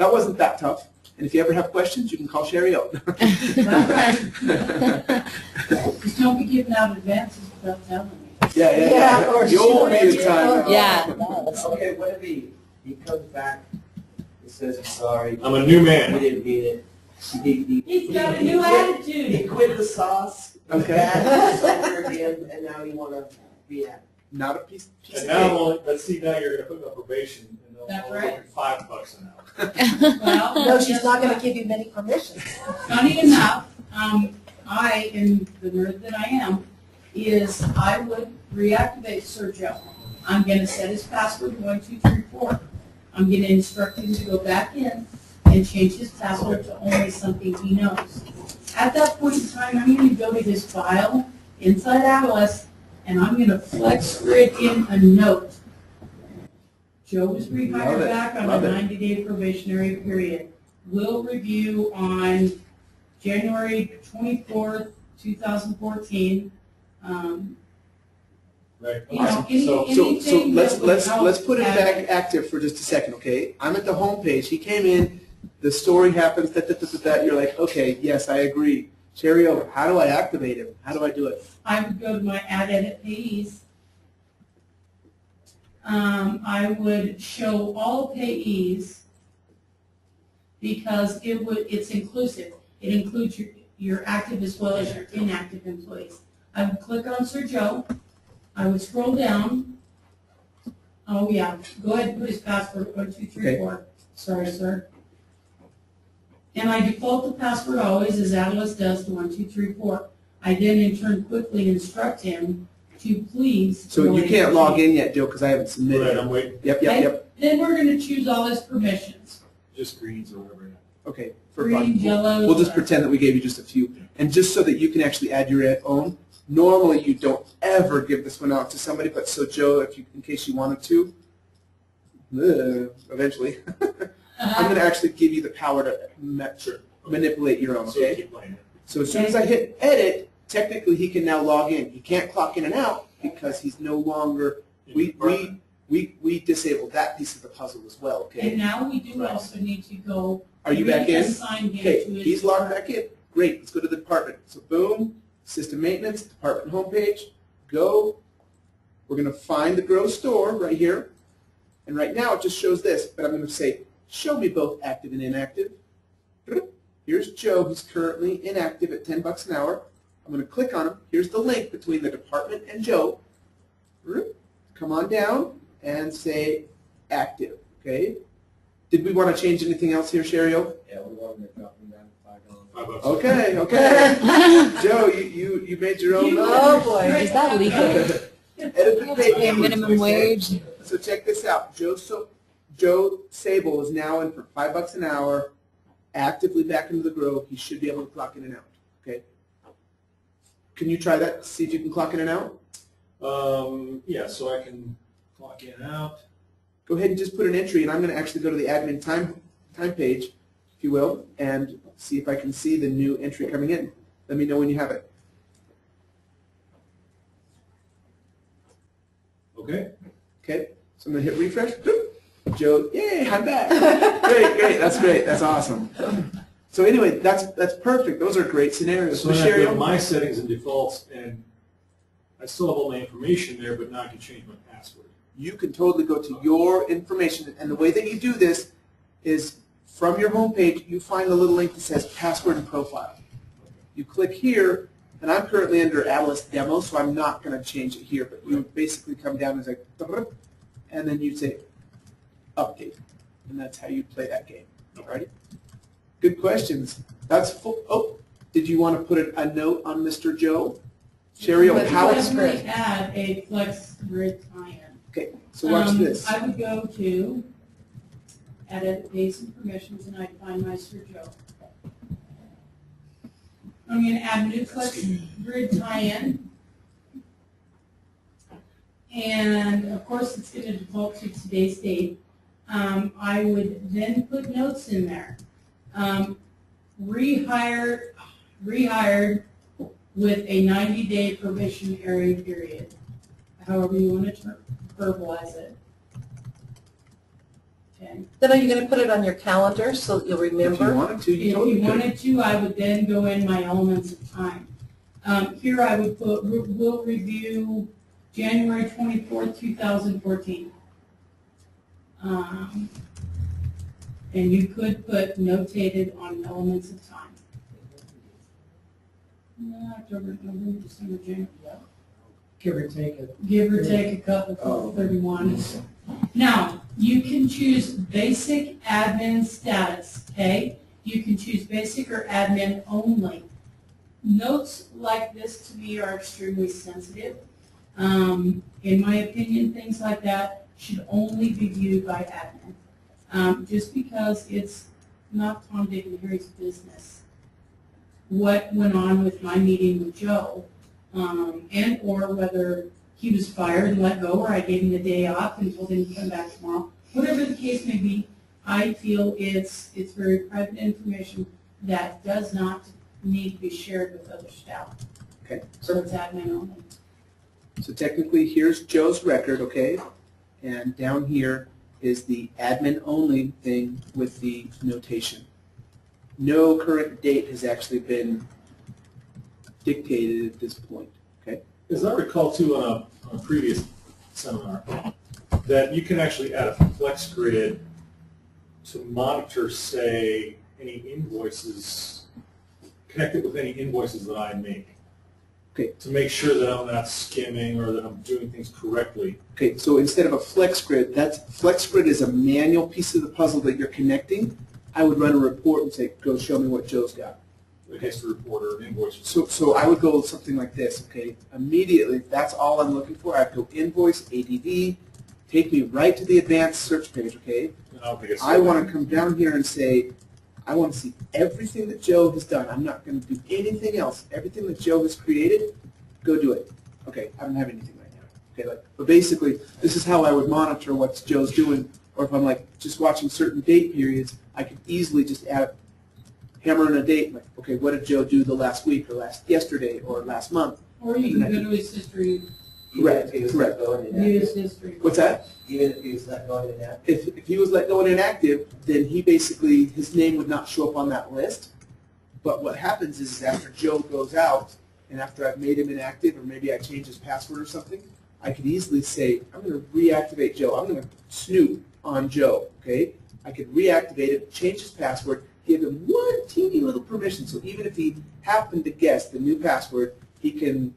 That wasn't that tough. And if you ever have questions, you can call Sherry out. Just don't be giving out advances without telling me. Yeah. Or The old shoot me it. time. Yeah. Okay, what if he comes back, he says, I'm sorry, I'm a new we man. didn't mean it. He's got a new He attitude. quit the sauce, Okay. bad over again, and now you want to be at. Not a piece And of now cake. I'm only, let's see, now you're gonna put me on probation, and they'll That's only right. look at $5 an hour. Well, No, she's not going to give you many permissions. funny enough, I, in the nerd that I am, is I would reactivate Sir Joe. I'm going to set his password 1234. I'm going to instruct him to go back in and change his password to only something he knows. At that point in time, I'm going to go to his file inside Adilas, and I'm going to flex grid in a note. Joe was Love rehired it. back on a Love it. 90-day probationary period. We'll review on January 24th, 2014. Right. You know, So- So anything let's that would help let's put it have- back active for just a second, okay? I'm at the home page. He came in. The story happens. That. You're like, okay, yes, I agree. Sherry, how do I activate him? How do I do it? I would go to my add edit payees. I would show all payees because it's inclusive. It includes your active as well as your inactive employees. I would click on Sir Joe. I would scroll down. Oh yeah, go ahead and put his password 1234. Sorry, sir. And I default the password always as Adilas does to 1234. I then in turn quickly instruct him to please. So go you ahead can't and log change. in yet, Joe, because I haven't submitted. Right, it. I'm waiting, Yep. Then we're going to choose all his permissions. just greens or whatever. Okay. For Green, fun. yellow. We'll just pretend that we gave you just a few, and just so that you can actually add your own. Normally, you don't ever give this one out to somebody, but so Joe, in case you wanted to, eventually, I'm going to actually give you the power to manipulate your own. So Okay. keep playing it. So as soon as I hit edit, technically he can now log in. He can't clock in and out because he's no longer. We disabled that piece of the puzzle as well. And Okay. now we do also need to go. Are you back in? Reassign him Okay. to his He's logged back in. Great. Let's go to the department. So boom, system maintenance, department homepage. Go. We're going to find the grow store right here, and right now it just shows this. But I'm going to say, show me both active and inactive. Here's Joe. He's currently inactive at $10 an hour. I'm going to click on him. Here's the link between the department and Joe. Come on down and say active. Okay. Did we want to change anything else here, Sherio? Yeah, we wanted to drop him down to $5. $5. Okay. Joe, you made your own. Oh, boy. Is that legal? Edit the You have to pay page. minimum wage. So check this out. Joe Sable is now in for $5 an hour, actively back into the grove. He should be able to clock in and out. Okay. Can you try that? See if you can clock in and out. Yeah, so I can clock in and out. Go ahead and just put an entry, and I'm going to actually go to the admin time page, if you will, and see if I can see the new entry coming in. Let me know when you have it. Okay. Okay. So I'm going to hit refresh. Joe, yay, I'm back. Great. That's great. That's awesome. So anyway, that's perfect. Those are great scenarios. So I have to go to Sherry, my settings and defaults, and I still have all my information there, but now I can change my password. you can totally go to your information, and the way that you do this is from your home page, you find the little link that says password and profile. You click here, and I'm currently under Adilas demo, so I'm not going to change it here, but you basically come down and say, and then you say update, and that's how you play that game. Alrighty? Good questions. That's full. Oh, did you want to put a note on Mr. Joe? Sherry, how Let's it's definitely add a flex grid tie-in. okay? So watch this. I would go to edit pays and permissions, and I'd find my Sir Joe. I'm going to add new flex grid tie-in. And of course, it's going to default to today's date. I would then put notes in there. Rehired with a 90-day probationary period, however you want to verbalize it. Okay. Then are you going to put it on your calendar so that you'll If you remember? wanted to, you If totally you could. wanted to, I would then go in my elements of time. Here I would put, we'll review January 24th, 2014. And you could put notated on elements of time. No, October, November, December, January. Give or take it. Give or take a couple, Oh. 31. Now, you can choose basic admin status, okay? You can choose basic or admin only. Notes like this to me are extremely sensitive. In my opinion, things like that should only be viewed by admin. Just because it's not Tom, Dick, and Harry's business. What went on with my meeting with Joe, and or whether he was fired and let go, or I gave him the day off and told him to come back tomorrow. Whatever the case may be, I feel it's very private information that does not need to be shared with other staff. Okay. So it's admin only. So technically, here's Joe's record, okay? And down here is the admin only thing with the notation. No current date has actually been dictated at this point, okay? As I recall too on a previous seminar, that you can actually add a flex grid to monitor, say, any invoices, connect it with any invoices that I make. Okay. To make sure that I'm not skimming or that I'm doing things correctly. Okay, so instead of a flex grid, flex grid is a manual piece of the puzzle that you're connecting. I would run a report and say, go show me what Joe's got. Against the report or invoice. So I would go with something like this, okay? Immediately, if that's all I'm looking for, I'd go invoice, ADV, take me right to the advanced search page, okay? I want to come down here and say, I want to see everything that Joe has done. I'm not going to do anything else. Everything that Joe has created, go do it. Okay, I don't have anything right now. Okay, but basically, this is how I would monitor what Joe's doing. Or if I'm like just watching certain date periods, I could easily just hammer in a date, like, okay, what did Joe do the last week or yesterday or last month? Or you can go to his history, Correct, Even if he was correct. let go and view his inactive. history. What's that? Even if he was let go and inactive. If he was let go and inactive, then his name would not show up on that list. But what happens is after Joe goes out, and after I've made him inactive, or maybe I change his password or something, I could easily say, I'm going to reactivate Joe. I'm going to snoop on Joe, okay? I could reactivate it, change his password, give him one teeny little permission. So even if he happened to guess the new password, he can,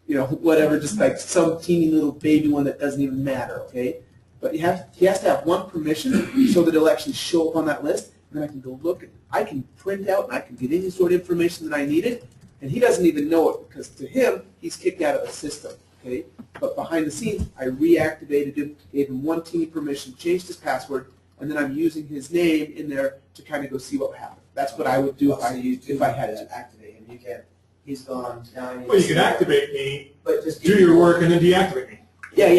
whatever, just like some teeny little baby one that doesn't even matter, okay? But he has to have one permission so that it'll actually show up on that list, and then I can go look, I can print out, and I can get any sort of information that I needed, and he doesn't even know it, because to him, he's kicked out of the system, okay? But behind the scenes, I reactivated him, gave him one teeny permission, changed his password, and then I'm using his name in there to kind of go see what happened. That's what I would do if I had to. Activate him. You can't. He's gone down. Well, you can activate me, But just do your work, and then deactivate me. Yeah.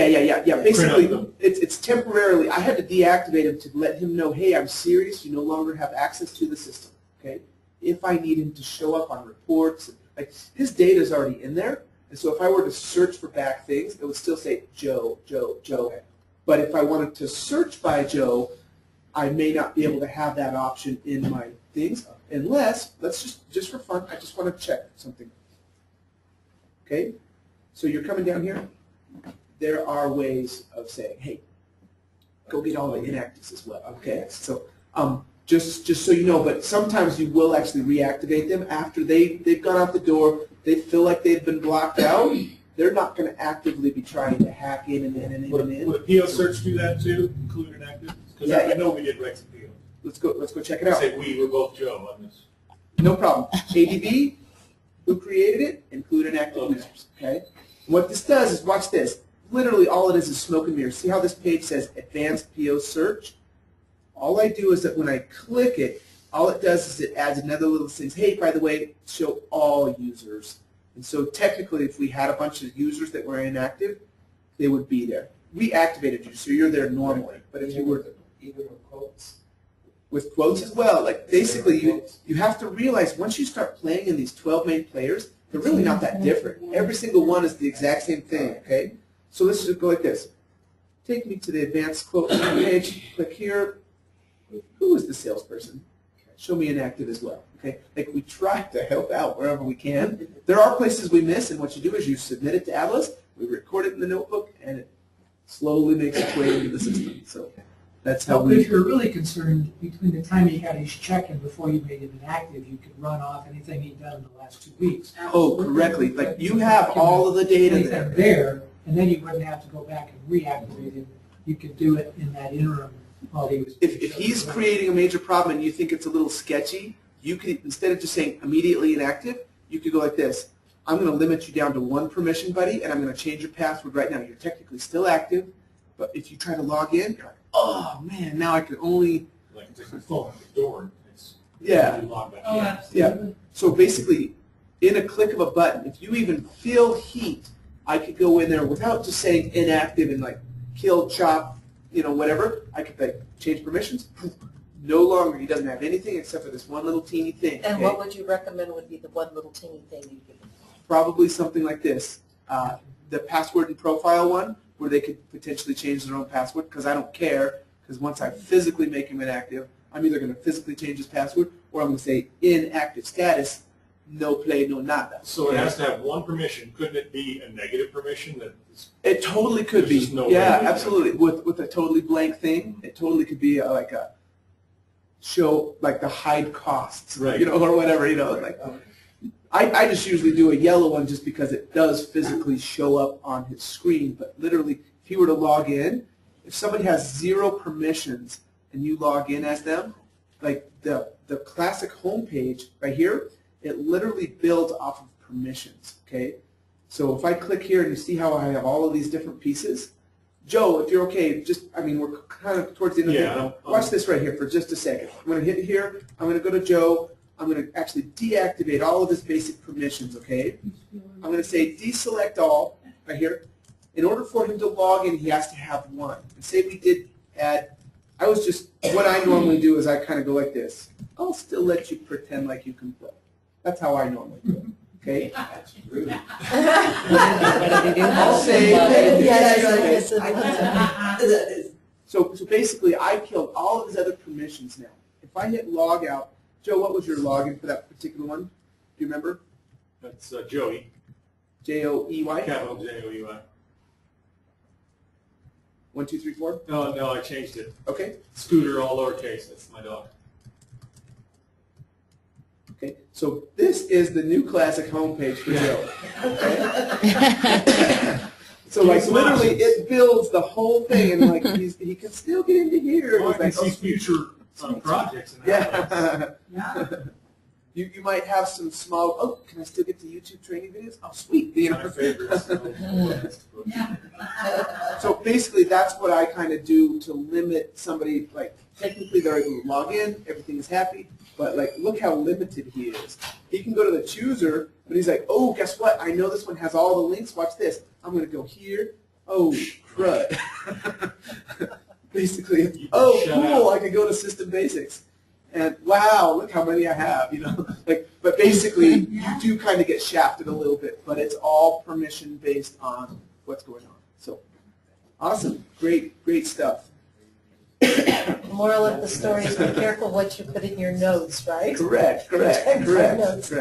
Basically, Print out it's temporarily. I had to deactivate him to let him know, hey, I'm serious. You no longer have access to the system. Okay. If I need him to show up on reports, like his data is already in there, and so if I were to search for back things, it would still say Joe. Okay. But if I wanted to search by Joe, I may not be able to have that option in my things unless, let's just for fun, I just want to check something. Okay? So you're coming down here. There are ways of saying, hey, go get all the inactives as well. Okay? So just so you know, but sometimes you will actually reactivate them after they've gone out the door, they feel like they've been blocked out. They're not going to actively be trying to hack in and in and in and in. Would a PO search do that too, include inactive? Because Yeah. I know we did Rex and PO. Let's go check it out. Say we were both Joe on this. No problem. ADB, who created it, include inactive Okay. users. Okay. What this does is, watch this. Literally, all it is smoke and mirrors. See how this page says Advanced PO Search? All I do is that when I click it, all it does is it adds another little thing. Hey, by the way, show all users. And so technically, if we had a bunch of users that were inactive, they would be there. We activated you, so you're there normally. But if you were even with quotes. with quotes as well, like basically you have to realize once you start playing in these 12 main players, they're really not that different. Every single one is the exact same thing, okay? So let's just go like this. take me to the advanced quote page, click here. Who is the salesperson? Show me inactive as well, okay? Like we try to help out wherever we can. There are places we miss, and what you do is you submit it to Adilas, we record it in the notebook, and it slowly makes its way into the system. So that's how But if we, you're really concerned, between the time he had his check and before you made it inactive, you could run off anything he'd done in the last 2 weeks. oh, correctly. Like you have all of the data Anything there. there, and then you wouldn't have to go back and reactivate it. You could do it in that interim while he was. If he's creating a major problem and you think it's a little sketchy, you could, instead of just saying immediately inactive, you could go like this. I'm going to limit you down to 1 permission, buddy, and I'm going to change your password right now. You're technically still active, but if you try to log in, you're like, oh man, now I can only, Like it's like the phone at the door. It's yeah. you log back Oh, in. absolutely. So basically, in a click of a button, if you even feel heat, I could go in there without just saying inactive and like kill, chop, you know, whatever. I could like change permissions. No longer, he doesn't have anything except for this one little teeny thing. And okay? what would you recommend would be the one little teeny thing you could? Probably something like this. The password and profile one, where they could potentially change their own password, because I don't care, because once I physically make him inactive, I'm either going to physically change his password, or I'm going to say inactive status, no play, no nada. So it has to have 1 permission. Couldn't it be a negative permission that is It totally could There's be. just no way Yeah, to- absolutely. With a totally blank thing, it totally could be like a show, like the hide costs, Right. you know, or whatever, you know. Like I just usually do a yellow one just because it does physically show up on his screen. But literally, if he were to log in, if somebody has 0 permissions and you log in as them, like the classic homepage right here, it literally builds off of permissions, okay? So if I click here and you see how I have all of these different pieces, Joe, if you're okay, just, I mean, we're kind of towards the end of Yeah, the watch this right here for just a second. I'm going to hit here. I'm going to go to Joe. I'm going to actually deactivate all of his basic permissions, okay? I'm going to say deselect all right here. In order for him to log in, he has to have 1. And say we did add, what I normally do is I kind of go like this. I'll still let you pretend like you can play. That's how I normally do it, okay? I'll say, Yes, So basically, I killed all of his other permissions now. If I hit log out, Joe, what was your login for that particular one? Do you remember? that's Joey, Joey? capital Joey. 1, 2, 3, 4. No, I changed it. Okay. Scooter, all lowercase. That's my dog. Okay. So this is the new classic homepage for Joe. So like literally, it builds the whole thing, and like he can still get into here. Well, I It's can like, see future projects in that. yeah. You might have some small. Oh, can I still get to YouTube training videos? Oh, sweet. You My know. favorites. Yeah. So basically, that's what I kind of do to limit somebody. Like technically, they're able to log in, everything is happy, but like look how limited he is. He can go to the chooser, but he's like, oh, guess what? I know this one has all the links. Watch this. I'm going to go here. Oh, crud. Basically, oh, Shut cool. out. I can go to System Basics. And wow, look how many I have, you know. Like, but basically, you do kind of get shafted a little bit, but it's all permission based on what's going on. So, awesome, great stuff. Moral of the story is be careful what you put in your notes, right? Correct. Notes.